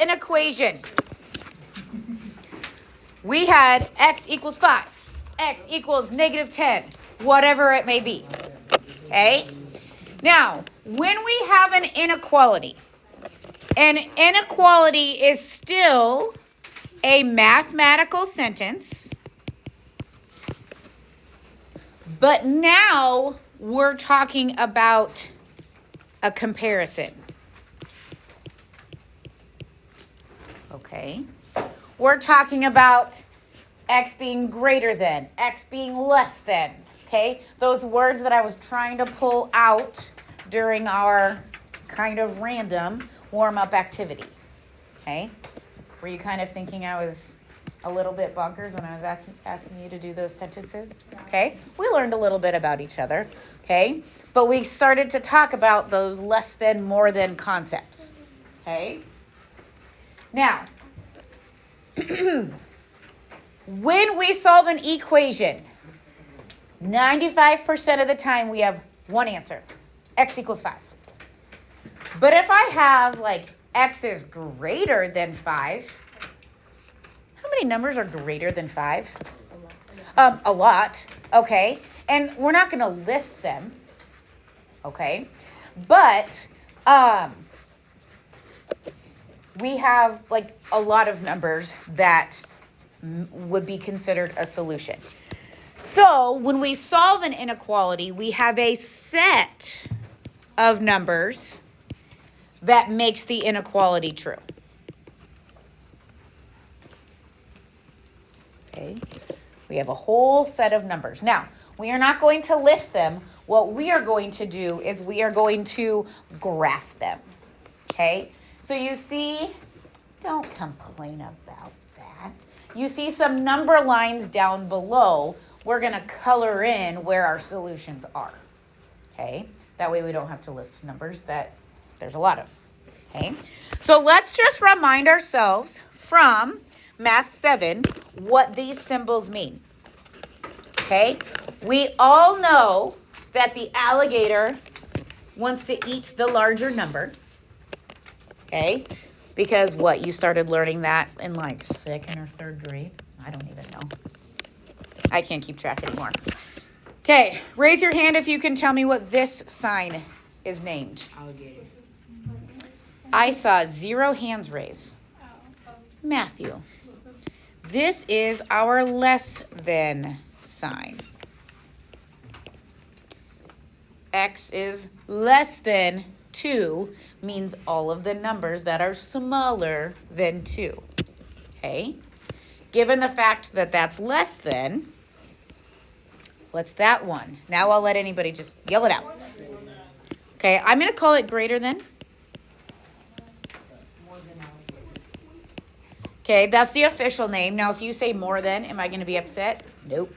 an equation. We had x equals 5, x equals negative 10, whatever it may be. Okay? Now, when we have an inequality is still a mathematical sentence, but now we're talking about a comparison. Okay? We're talking about x being greater than, x being less than. Okay? Those words that I was trying to pull out during our kind of random warm-up activity. Okay? Were you kind of thinking I was a little bit bonkers when I was asking you to do those sentences? Okay? We learned a little bit about each other. Okay? But we started to talk about those less than, more than concepts. Okay? Now, when we solve an equation, 95% of the time we have one answer. X equals 5. But if I have like x is greater than 5, how many numbers are greater than 5? A lot. Okay. And we're not going to list them. Okay. But we have like a lot of numbers that would be considered a solution. So when we solve an inequality, we have a set of numbers that makes the inequality true. Okay, we have a whole set of numbers. Now, we are not going to list them. What we are going to do is we are going to graph them. Okay, so you see, don't complain about that. You see some number lines down below. We're going to color in where our solutions are. Okay, that way we don't have to list numbers that there's a lot of. Okay, so let's just remind ourselves from Math 7 what these symbols mean. Okay, we all know that the alligator wants to eat the larger number. Okay, because what, you started learning that in like 2nd or 3rd grade? I don't even know. I can't keep track anymore. Okay, raise your hand if you can tell me what this sign is named. Alligator. I saw 0 hands raised. Matthew. This is our less than sign. X is less than 2 means all of the numbers that are smaller than 2. Okay? Given the fact that that's less than, what's that one? Now I'll let anybody just yell it out. Okay, I'm going to call it greater than. Okay, that's the official name. Now, if you say more than, am I going to be upset? Nope.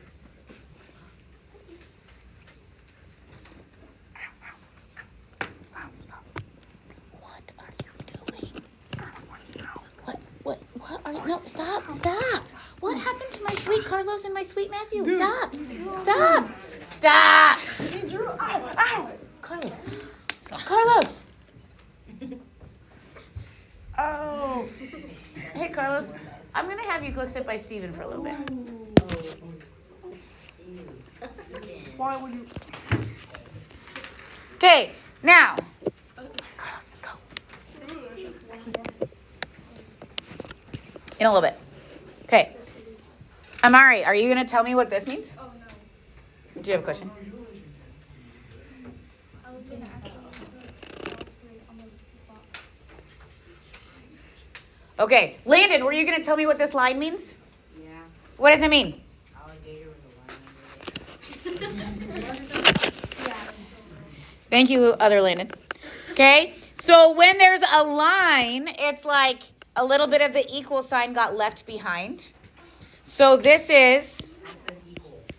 What are you doing? What are you? No, stop. What happened to my sweet Carlos and my sweet Matthew? Stop. Ow. Carlos. Oh. Hey, Carlos, I'm going to have you go sit by Steven for a little bit. Why would you? Okay, now. Carlos, go. In a little bit. Okay. Amari, are you going to tell me what this means? Oh, no. Do you have a question? I was going to ask Okay, Landon, were you going to tell me what this line means? Yeah. What does it mean? Alligator with a line under it. Thank you, other Landon. Okay, so when there's a line, it's like a little bit of the equal sign got left behind. So this is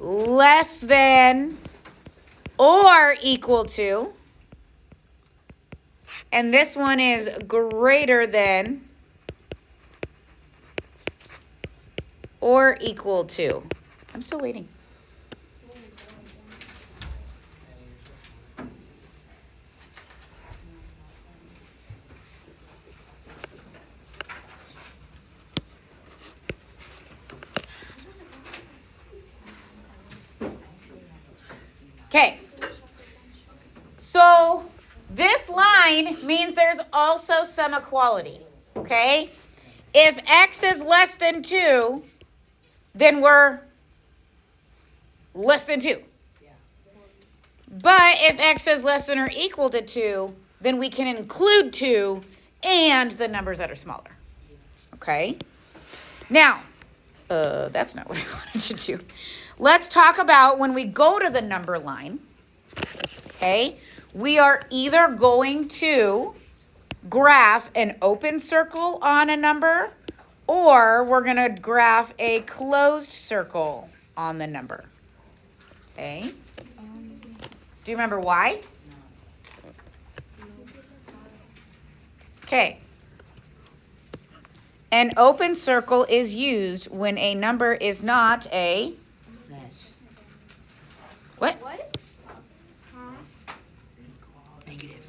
less than or equal to. And this one is greater than or equal to. I'm still waiting. line means there's also some equality, okay? If x is less than 2, then we're less than 2. But if x is less than or equal to 2, then we can include 2 and the numbers that are smaller, okay? Now, that's not what I wanted to do. Let's talk about when we go to the number line, okay? We are either going to graph an open circle on a number, or we're going to graph a closed circle on the number, okay? Do you remember why? Okay. An open circle is used when a number is not a Less. what? What? Negative.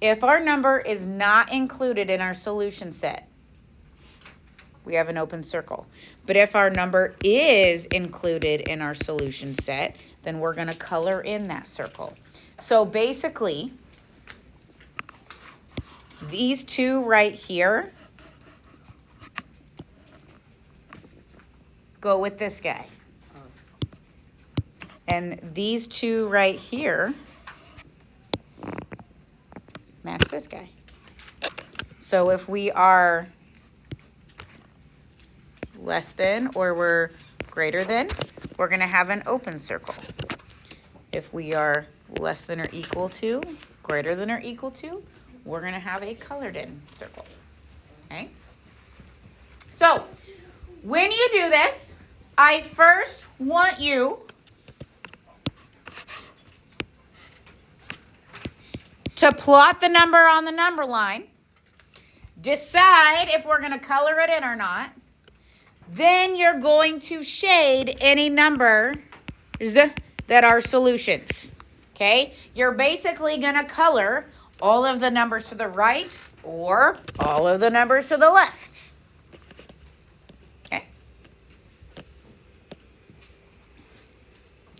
If our number is not included in our solution set, we have an open circle. But if our number is included in our solution set, then we're going to color in that circle. So basically, these two right here go with this guy. And these two right here match this guy. So if we are less than or we're greater than, we're going to have an open circle. If we are less than or equal to, greater than or equal to, we're going to have a colored in circle. Okay? So, when you do this, I first want you to plot the number on the number line, decide if we're going to color it in or not. Then you're going to shade any numbers that are solutions. Okay? You're basically going to color all of the numbers to the right or all of the numbers to the left. Okay?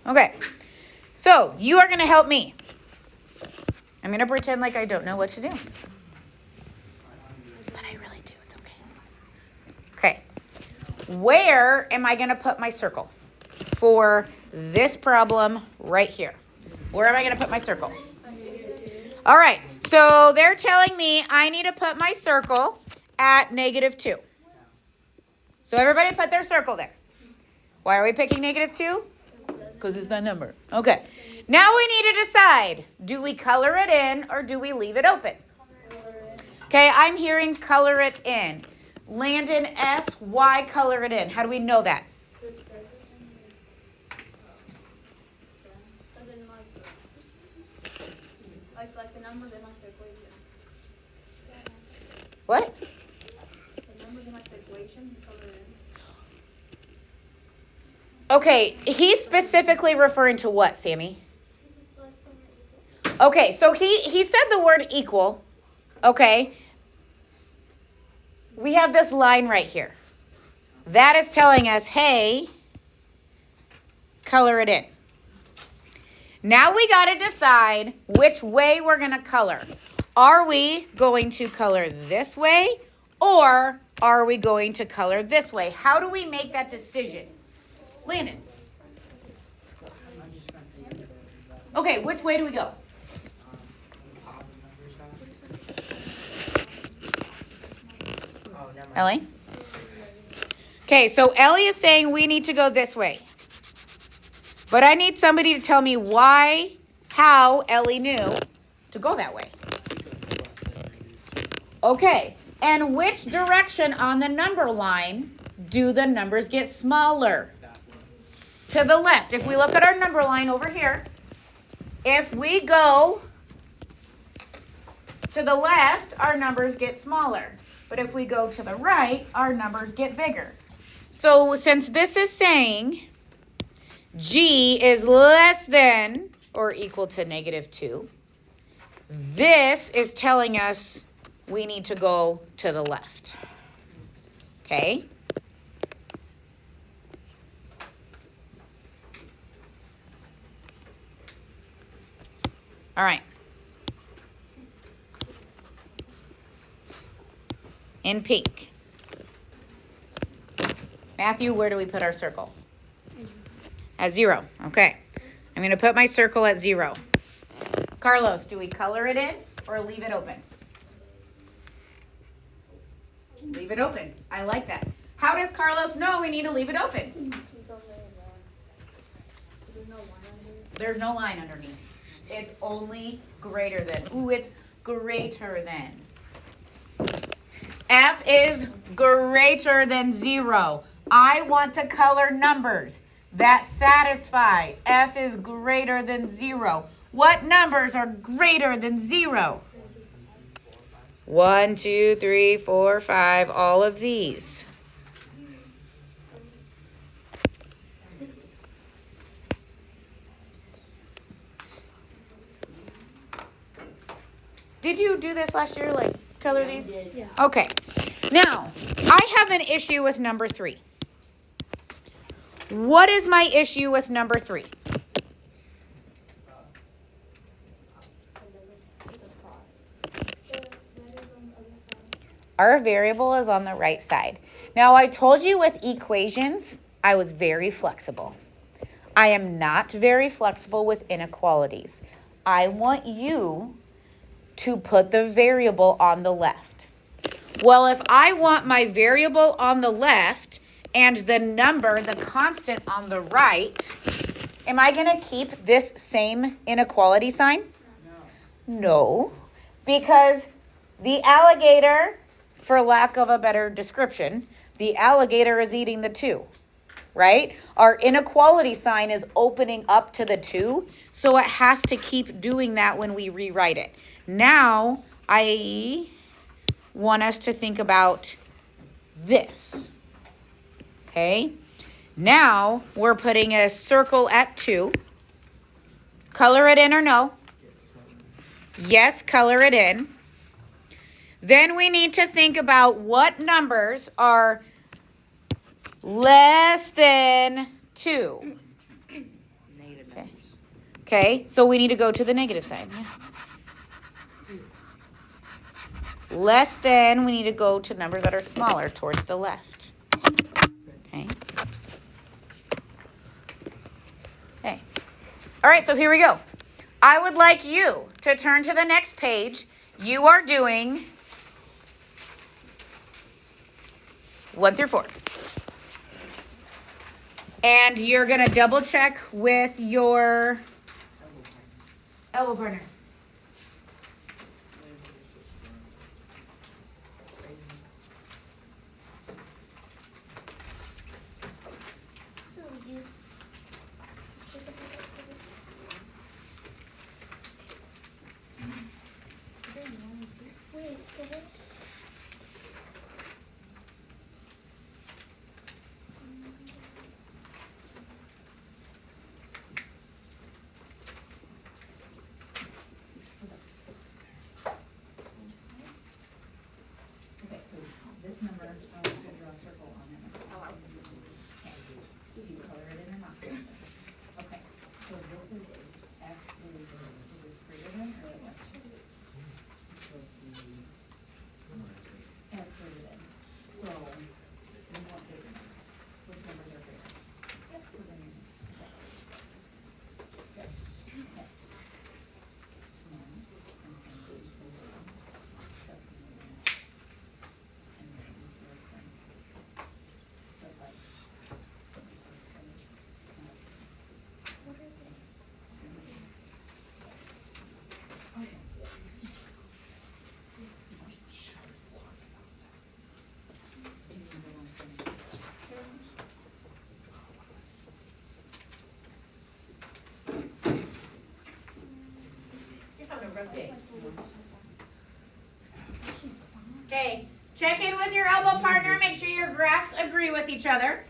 Okay. So, you are going to help me. I'm going to pretend like I don't know what to do. But I really do. It's okay. Okay. Where am I going to put my circle for this problem right here? Where am I going to put my circle? All right. So they're telling me I need to put my circle at -2. So everybody put their circle there. Why are we picking -2? Because it's that number. Okay. Now we need to decide, do we color it in or do we leave it open? Okay, I'm hearing color it in. Landon S, why color it in? How do we know that? It says it in like the numbers in like the equation. What? The numbers in like the equation, you color it in. Okay, he's specifically referring to what, Sammy? This is less than or equal. Okay, so he said the word equal. Okay. We have this line right here. That is telling us, hey, color it in. Now we got to decide which way we're going to color. Are we going to color this way or are we going to color this way? How do we make that decision? Landon. Okay, which way do we go? Ellie? Okay, so Ellie is saying we need to go this way. But I need somebody to tell me how Ellie knew to go that way. Okay, and which direction on the number line do the numbers get smaller? To the left. If we look at our number line over here, if we go to the left, our numbers get smaller. But if we go to the right, our numbers get bigger. So since this is saying G is less than or equal to -2, this is telling us we need to go to the left. Okay? All right. In pink. Matthew, where do we put our circle? At 0. Okay. I'm going to put my circle at 0. Carlos, do we color it in or leave it open? Leave it open. I like that. How does Carlos know we need to leave it open? There's no line underneath. It's only greater than. Ooh, it's greater than. F is greater than 0. I want to color numbers that satisfy. F is greater than 0. What numbers are greater than 0? 1, 2, 3, 4, 5, all of these. Did you do this last year, like color these? Yeah. Okay. Now, I have an issue with number 3. What is my issue with number 3? Our variable is on the right side. Now, I told you with equations, I was very flexible. I am not very flexible with inequalities. I want you to put the variable on the left. Well, if I want my variable on the left and the number, the constant on the right, am I going to keep this same inequality sign? No, because the alligator, for lack of a better description, the alligator is eating the 2, right? Our inequality sign is opening up to the 2, so it has to keep doing that when we rewrite it. Now, I want us to think about this, okay? Now, we're putting a circle at 2. Color it in or no? Yes, color it in. Then we need to think about what numbers are less than 2. Negative. Okay, so we need to go to the negative side. Yeah. Less than, we need to go to numbers that are smaller towards the left. Okay. Okay. All right, so here we go. I would like you to turn to the next page. You are doing 1 through 4. And you're going to double check with your elbow partner. Okay, so this number, I was going to draw a circle on it. Okay. Did you color it in or not? Okay, so this is X is this greater than or less? X greater than. So, we want bigger numbers. Which numbers are greater? So then, okay. Okay. 1, and then goes to 1. You're having a rough day. Okay, check in with your elbow partner. Make sure your graphs agree with each other.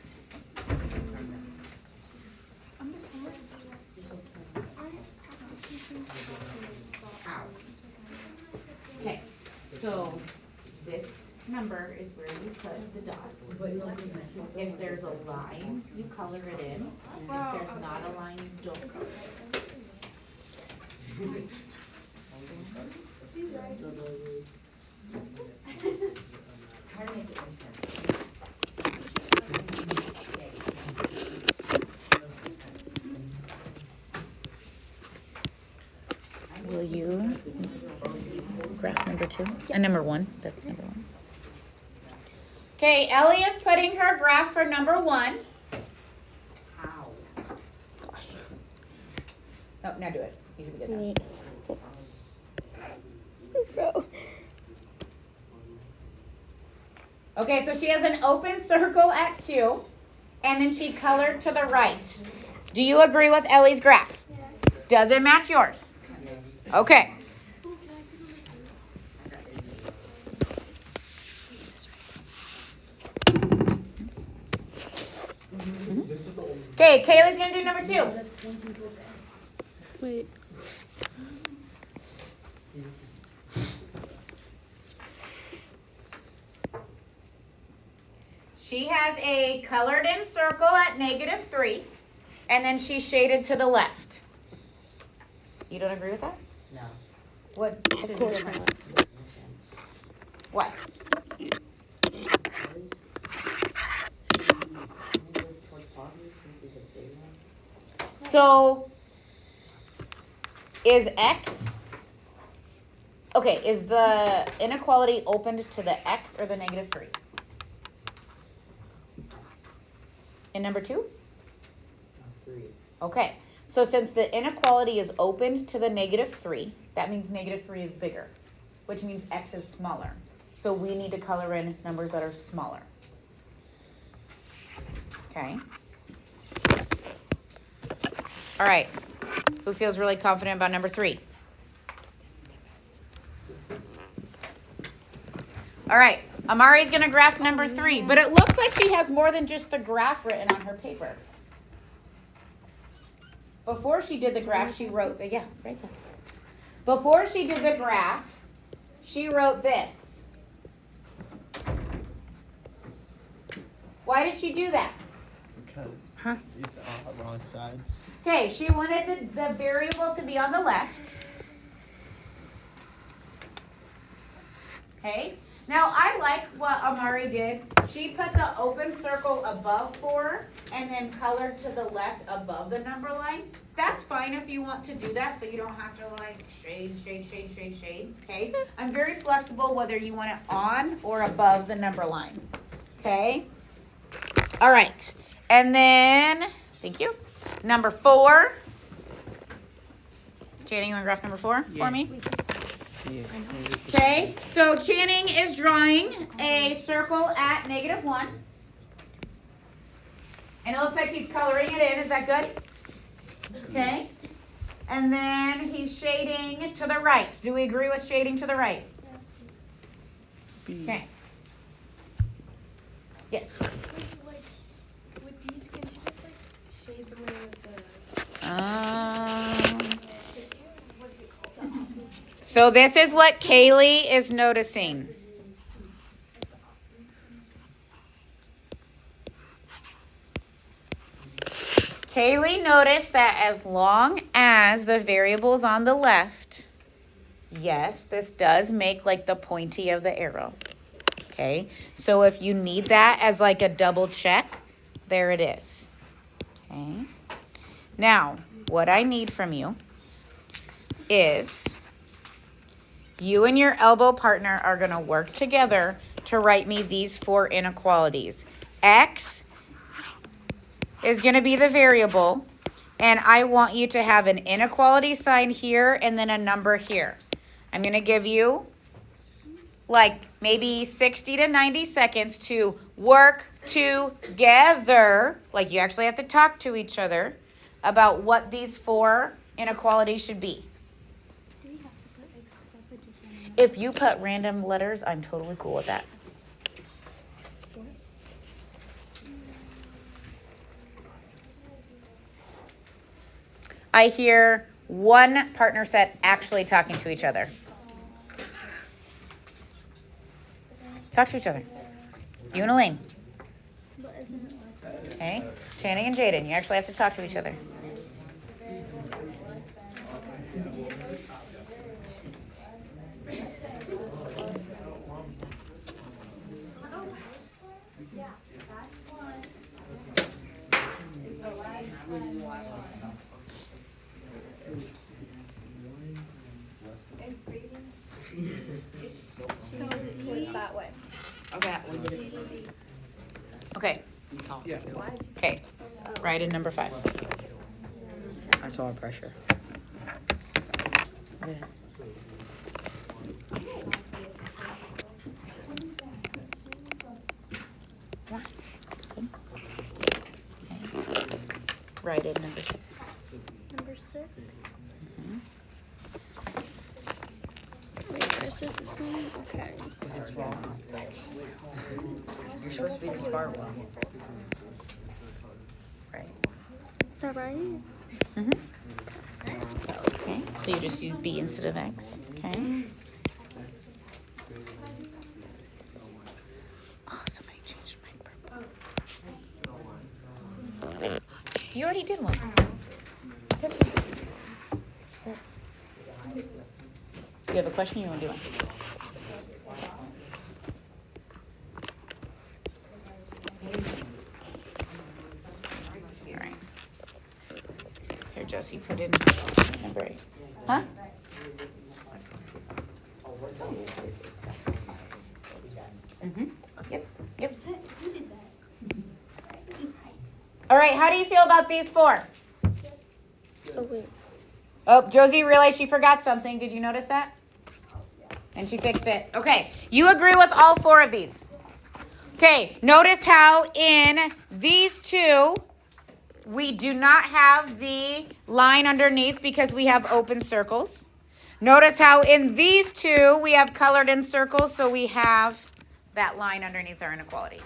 Okay, so this number is where you put the dot. If there's a line, you color it in. If there's not a line, you don't color it in. She's right. Try to make it make sense. Doesn't make sense. Will you graph number 2? And number 1. That's number 1. Okay, Ellie is putting her graph for number 1. Ow. No, now do it. You should be good now. Okay, so she has an open circle at 2, and then she colored to the right. Do you agree with Ellie's graph? Does it match yours? Okay. Okay, Kaylee's gonna do number 2. Wait. She has a colored in circle at -3, and then she shaded to the left. You don't agree with that? No. What? Of course not. Doesn't make sense. What? So, is X, okay, is the inequality opened to the X or the -3? In number 2? 3. Okay, so since the inequality is opened to the -3, that means -3 is bigger, which means X is smaller. So we need to color in numbers that are smaller. Okay. All right. Who feels really confident about number 3? All right. Amari's going to graph number 3, but it looks like she has more than just the graph written on her paper. Before she did the graph, she wrote, yeah, right there. Before she did the graph, she wrote this. Why did she do that? Because it's on wrong sides. Okay, she wanted the variable to be on the left. Okay, now I like what Amari did. She put the open circle above 4 and then colored to the left above the number line. That's fine if you want to do that, so you don't have to like shade, okay? I'm very flexible whether you want it on or above the number line, okay? All right, and then, thank you. Number 4. Channing, you want to graph number 4 for me? Yeah. Okay, so Channing is drawing a circle at -1. And it looks like he's coloring it in. Is that good? Okay. And then he's shading to the right. Do we agree with shading to the right? Okay. Yes. Like, with these, can you just, like, shade them with the... What's it called? So this is what Kaylee is noticing. Kaylee noticed that as long as the variable's on the left, yes, this does make like the pointy of the arrow. Okay, so if you need that as like a double check, there it is. Okay, now what I need from you is you and your elbow partner are going to work together to write me these 4 inequalities. X is going to be the variable, and I want you to have an inequality sign here and then a number here. I'm going to give you like maybe 60 to 90 seconds to work together, like you actually have to talk to each other about what these 4 inequalities should be. Do we have to put except for just one? If you put random letters, I'm totally cool with that. I hear one partner set actually talking to each other. Talk to each other. You and Elaine. But isn't it less? Okay? Channing and Jaden, you actually have to talk to each other. It's grading. So it's that way. Okay, we did it. Okay, You talked Yeah. to. okay. Write in number 5. I saw pressure. Okay. Write in number 6. Number 6. Wait, is it this one? Okay. It's wrong. You're supposed to be the smart one. Right. Is that right? Okay, so you just use B instead of X. Okay. Oh, somebody changed my purple. You already did one. You have a question, you want to do one? All right. Here, Josie, put in number 8. Huh? Yep. Yep. All right, how do you feel about these 4? Oh, wait. Oh, Josie realized she forgot something. Did you notice that? And she fixed it. Okay, you agree with all 4 of these. Okay, notice how in these 2, we do not have the line underneath because we have open circles. Notice how in these 2, we have colored in circles, so we have that line underneath our inequality.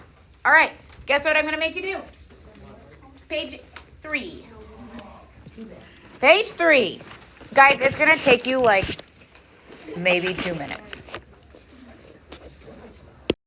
All right, guess what I'm going to make you do? Page 3. Page 3. Guys, it's going to take you like maybe 2 minutes.